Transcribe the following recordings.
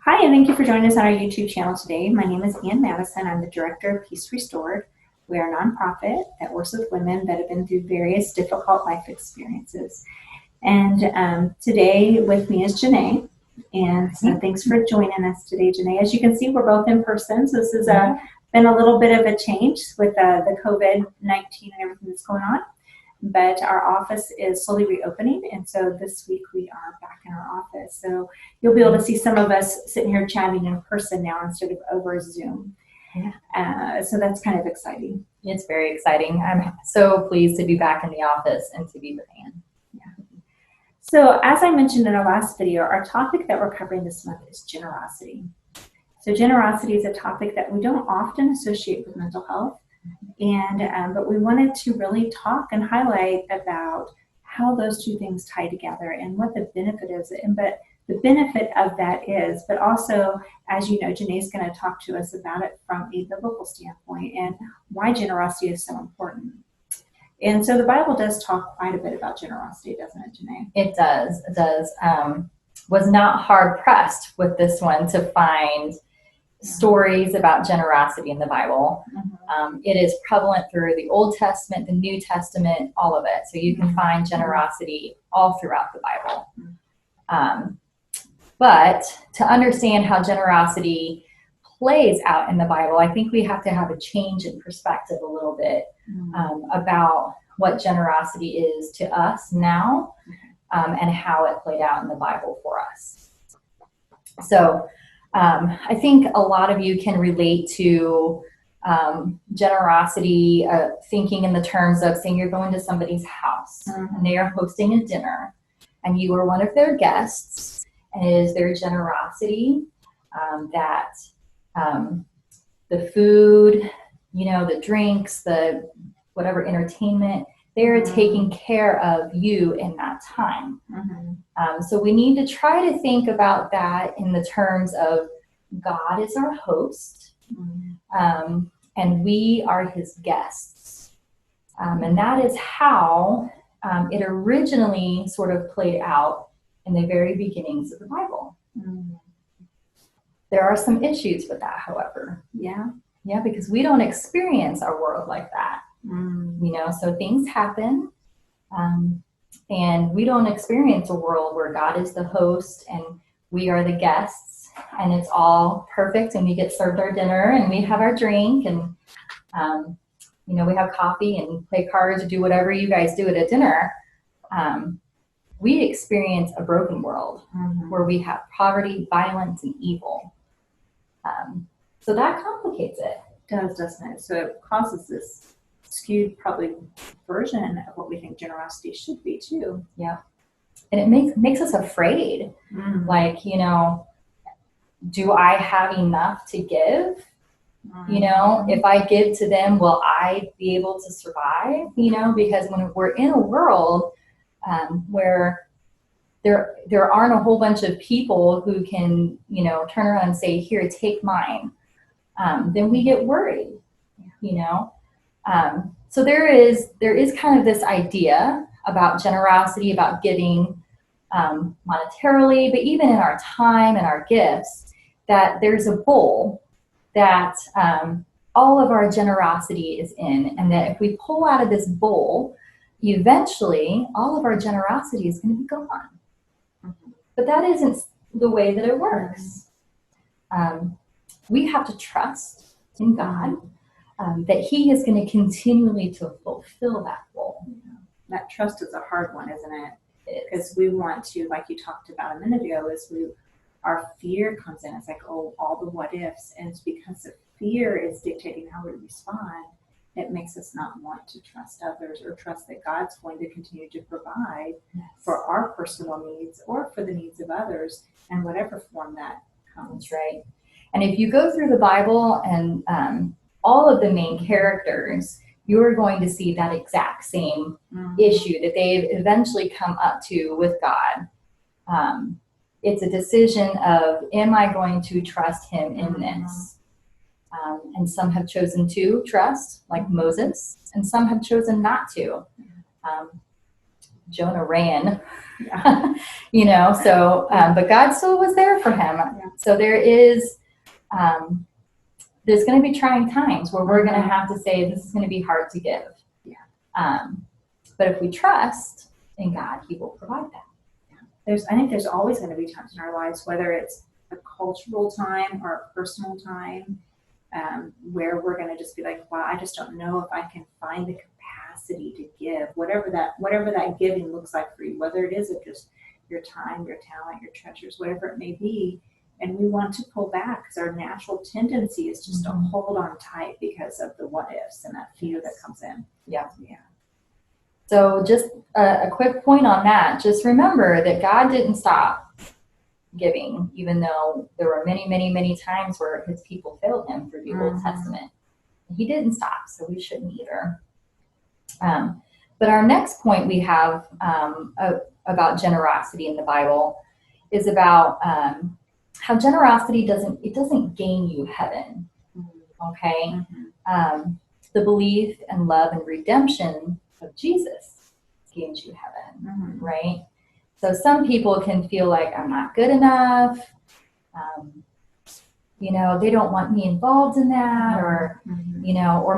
Hi, and thank you for joining us on our YouTube channel today. My name is Madison. I'm the director of Peace Restored. We are a nonprofit that works with women that have been through various difficult life experiences. And today with me is Jenee. And so thanks for joining us today, Jenee. As you can see, we're both in person. So this has been a little bit of a change with the COVID-19 and everything that's going on. But our office is slowly reopening, and so this week we are back in our office. So you'll be able to see some of us sitting here chatting in person now instead of over Zoom. So that's kind of exciting. It's very exciting. I'm so pleased to be back in the office and to be with Anne. So as I mentioned in our last video, our topic that we're covering this month is generosity. So generosity is a topic that we don't often associate with mental health. But we wanted to really talk and highlight about how those two things tie together and what the benefit is, but the benefit of that is, but also, as you know, Jenee's going to talk to us about it from a biblical standpoint and why generosity is so important. And so the Bible does talk quite a bit about generosity, doesn't it, Jenee? It does. It does. Was not hard pressed with this one to find stories about generosity in the Bible. It is prevalent through the Old Testament, the New Testament, all of it. So you can find generosity all throughout the Bible. But to understand how generosity plays out in the Bible, I think we have to have a change in perspective a little bit about what generosity is to us now and how it played out in the Bible for us. So I think a lot of you can relate to generosity, thinking in the terms of saying you're going to somebody's house and they are hosting a dinner and you are one of their guests, and it is their generosity that the food, the drinks, the whatever entertainment, they're taking care of you in that time. So we need to try to think about that in the terms of God is our host, and we are his guests. And that is how it originally sort of played out in the very beginnings of the Bible. There are some issues with that, however. Yeah, because we don't experience our world like that. So things happen, and we don't experience a world where God is the host and we are the guests, and it's all perfect, and we get served our dinner, and we have our drink, and we have coffee and play cards or do whatever you guys do at a dinner. We experience a broken world where we have poverty, violence, and evil. So that complicates it. It does, doesn't it? So it causes this skewed probably version of what we think generosity should be too. Yeah. And it makes us afraid. Like, do I have enough to give? If I give to them, will I be able to survive? Because when we're in a world where there aren't a whole bunch of people who can, turn around and say, here, take mine, then we get worried, So there is kind of this idea about generosity, about giving monetarily, but even in our time and our gifts, that there's a bowl that all of our generosity is in, and that if we pull out of this bowl, eventually all of our generosity is going to be gone. But that isn't the way that it works. We have to trust in God that he is going to continually to fulfill that bowl. That trust is a hard one, isn't it? Because we want to, like you talked about a minute ago, our fear comes in. It's like, all the what ifs. And it's because the fear is dictating how we respond. It makes us not want to trust others or trust that God's going to continue to provide for our personal needs or for the needs of others in whatever form that comes. That's right. And if you go through the Bible and all of the main characters, you're going to see that exact same issue that they've eventually come up to with God. It's a decision of, am I going to trust him in this? And some have chosen to trust, like Moses, and some have chosen not to. Jonah ran, Yeah. but God still was there for him. Yeah. So there's going to be trying times where we're going to have to say, this is going to be hard to give. Yeah. But if we trust in God, he will provide that. I think there's always going to be times in our lives, whether it's a cultural time or a personal time, where we're going to just be like, wow, I just don't know if I can find the capacity to give, whatever that giving looks like for you, whether it is just your time, your talent, your treasures, whatever it may be. And we want to pull back because our natural tendency is just to hold on tight because of the what ifs and that fear that comes in. Yeah. So just a quick point on that. Just remember that God didn't stop giving, even though there were many, many, many times where his people failed him through the Old Testament. He didn't stop, so we shouldn't either. But our next point we have about generosity in the Bible is about how generosity doesn't gain you heaven. Okay? The belief and love and redemption of Jesus gains you heaven, right? So some people can feel like I'm not good enough. They don't want me involved in that, or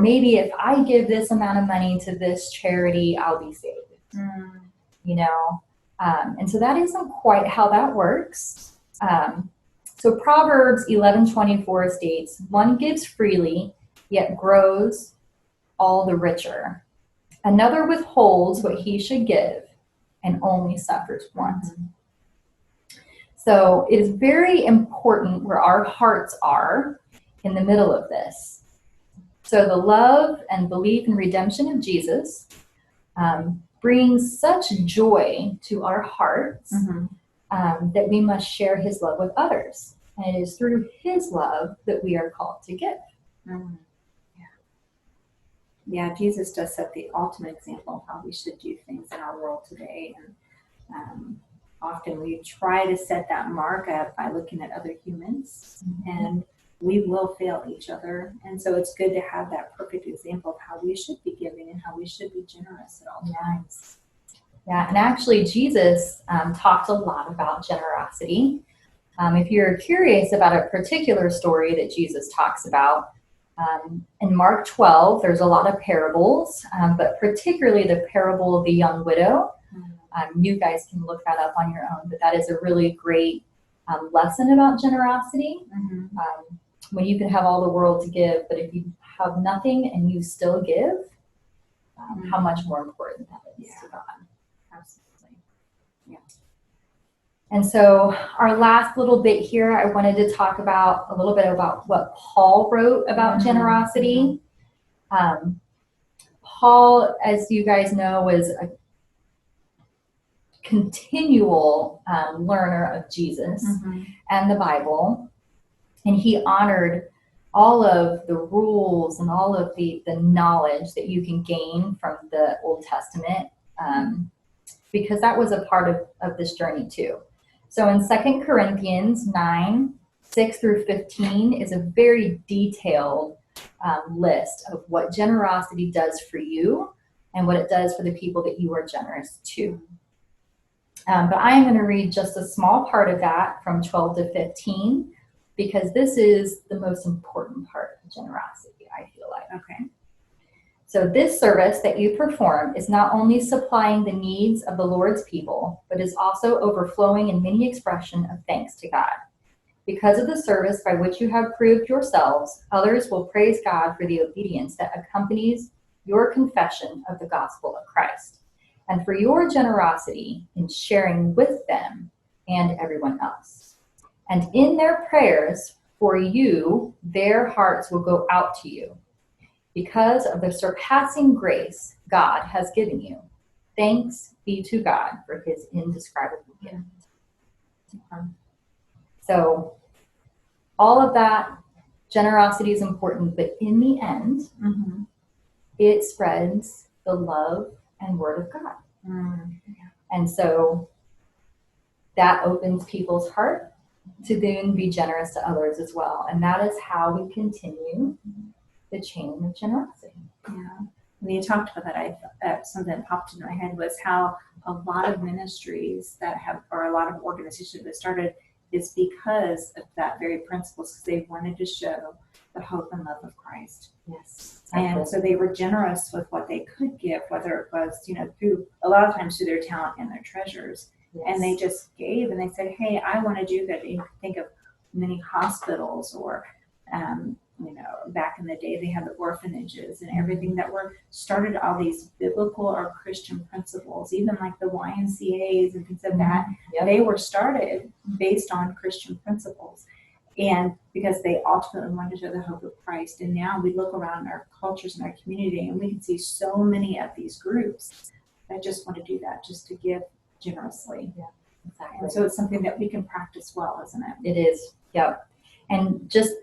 maybe if I give this amount of money to this charity, I'll be saved. And so that isn't quite how that works. So Proverbs 11:24 states, "One gives freely, yet grows all the richer. Another withholds what he should give and only suffers want." So it is very important where our hearts are in the middle of this. So the love and belief and redemption of Jesus brings such joy to our hearts that we must share his love with others. And it is through his love that we are called to give. Yeah, Jesus does set the ultimate example of how we should do things in our world today. And often we try to set that mark up by looking at other humans, and we will fail each other. And so it's good to have that perfect example of how we should be giving and how we should be generous at all times. Yeah, and actually Jesus talked a lot about generosity. If you're curious about a particular story that Jesus talks about, in Mark 12, there's a lot of parables, but particularly the parable of the young widow. You guys can look that up on your own, but that is a really great lesson about generosity. When you can have all the world to give, but if you have nothing and you still give, how much more important that is to God. Absolutely. Yeah. And so our last little bit here, I wanted to talk about a little bit about what Paul wrote about generosity. Paul, as you guys know, was a continual learner of Jesus and the Bible. And he honored all of the rules and all of the knowledge that you can gain from the Old Testament, because that was a part of this journey too. So in 2 Corinthians 9:6-15 is a very detailed list of what generosity does for you and what it does for the people that you are generous to. But I am going to read just a small part of that from 12-15, because this is the most important part of generosity, I feel like. Okay. So this service that you perform is not only supplying the needs of the Lord's people, but is also overflowing in many expression of thanks to God. Because of the service by which you have proved yourselves, others will praise God for the obedience that accompanies your confession of the gospel of Christ, and for your generosity in sharing with them and everyone else. And in their prayers for you, their hearts will go out to you. Because of the surpassing grace God has given you, thanks be to God for his indescribable gift. So all of that, generosity is important, but in the end, it spreads the love and word of God. And so that opens people's heart to then be generous to others as well. And that is how we continue the chain of generosity. Yeah. When you talked about that, something that popped into my head was how a lot of ministries that have, or a lot of organizations that started, is because of that very principles, because they wanted to show the hope and love of Christ. Yes. And so they were generous with what they could give, whether it was, through, a lot of times through their talent and their treasures. Yes. And they just gave, and they said, hey, I want to do that. You can think of many hospitals, or, back in the day, they had the orphanages and everything that were started, all these biblical or Christian principles, even like the YMCAs and things like that. Yep. They were started based on Christian principles. And because they ultimately wanted to show the hope of Christ. And now we look around our cultures and our community, and we can see so many of these groups that just want to do that, just to give generously. Yeah, exactly. And so it's something that we can practice well, isn't it? It is. Yep. And just,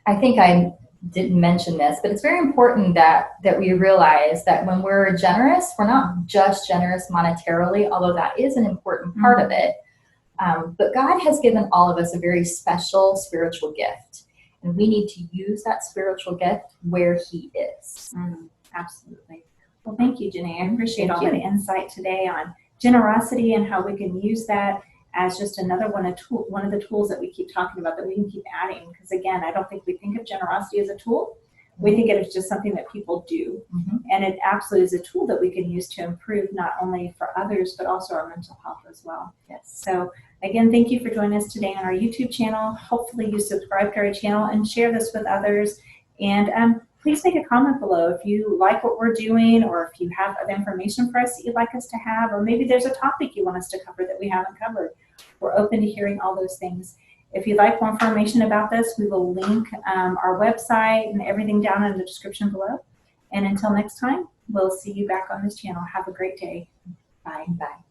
I think I didn't mention this, but it's very important that we realize that when we're generous, we're not just generous monetarily, although that is an important part of it. But God has given all of us a very special spiritual gift, and we need to use that spiritual gift where He is. Absolutely. Well, thank you, Jenee. I appreciate all that insight today on generosity and how we can use that as just another one of the tools that we keep talking about, that we can keep adding. Because again, I don't think we think of generosity as a tool. We think it is just something that people do. And it absolutely is a tool that we can use to improve not only for others, but also our mental health as well. Yes. So again, thank you for joining us today on our YouTube channel. Hopefully you subscribe to our channel and share this with others. And please make a comment below if you like what we're doing, or if you have other information for us that you'd like us to have, or maybe there's a topic you want us to cover that we haven't covered. We're open to hearing all those things. If you'd like more information about this, we will link our website and everything down in the description below. And until next time, we'll see you back on this channel. Have a great day. Bye. Bye.